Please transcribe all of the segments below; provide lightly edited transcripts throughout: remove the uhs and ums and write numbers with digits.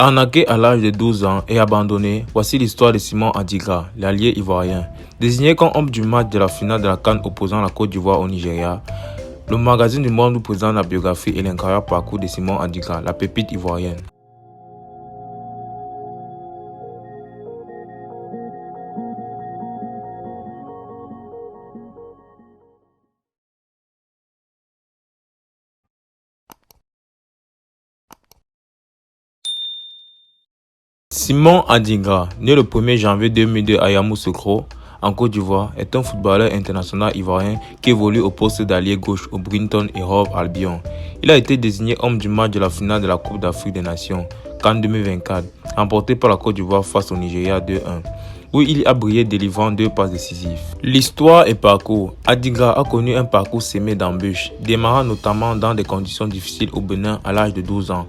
Arnaqué à l'âge de 12 ans et abandonné, voici l'histoire de Simon Adigra, l'allié ivoirien. Désigné comme homme du match de la finale de la CAN opposant la Côte d'Ivoire au Nigeria, le magazine du Monde nous présente la biographie et l'incroyable parcours de Simon Adigra, la pépite ivoirienne. Simon Adigra, né le 1er janvier 2002 à Yamoussoukro, en Côte d'Ivoire, est un footballeur international ivoirien qui évolue au poste d'allié gauche au Brighton et Hove Albion. Il a été désigné homme du match de la finale de la Coupe d'Afrique des Nations, CAN 2024, remporté par la Côte d'Ivoire face au Nigeria 2-1, où il a brillé délivrant 2 passes décisives. L'histoire et parcours. Adigra a connu un parcours semé d'embûches, démarrant notamment dans des conditions difficiles au Bénin à l'âge de 12 ans.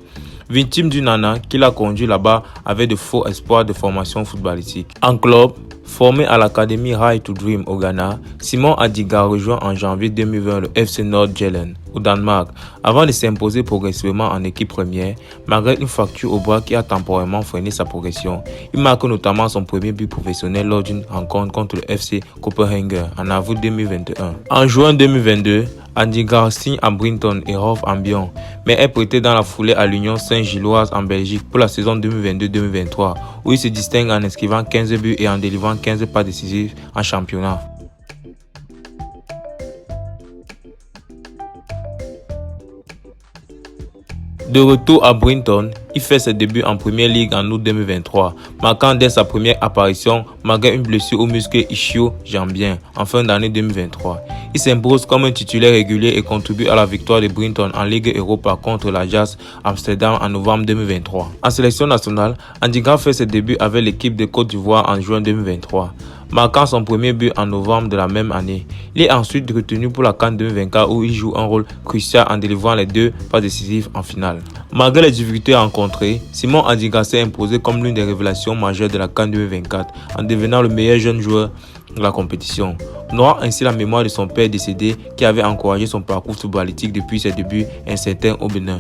Victime d'une nana qui l'a conduit là-bas avec de faux espoirs de formation footballistique. En club, formé à l'académie Right to Dream au Ghana, Simon Adigra rejoint en janvier 2020 le FC Nord-Jylland au Danemark, avant de s'imposer progressivement en équipe première, malgré une fracture au bras qui a temporairement freiné sa progression. Il marque notamment son premier but professionnel lors d'une rencontre contre le FC Copenhagen en avril 2021. En juin 2022, Adigra signe à Brighton et Hove Albion, mais est prêté dans la foulée à l'Union Saint-Gilloise en Belgique pour la saison 2022-2023, où il se distingue en inscrivant 15 buts et en délivrant 15 passes décisives en championnat. De retour à Brighton, il fait ses débuts en Premier League en août 2023, marquant dès sa première apparition malgré une blessure au muscle ischio-jambien en fin d'année 2023. Il s'impose comme un titulaire régulier et contribue à la victoire de Brighton en Ligue Europa contre l'Ajax Amsterdam en novembre 2023. En sélection nationale, Adigra fait ses débuts avec l'équipe de Côte d'Ivoire en juin 2023. Marquant son premier but en novembre de la même année. Il est ensuite retenu pour la CAN 2024 où il joue un rôle crucial en délivrant les 2 passes décisives en finale. Malgré les difficultés rencontrées, Simon Adigra s'est imposé comme l'une des révélations majeures de la CAN 2024 en devenant le meilleur jeune joueur de la compétition. Honorant ainsi la mémoire de son père décédé qui avait encouragé son parcours footballistique depuis ses débuts incertains au Bénin.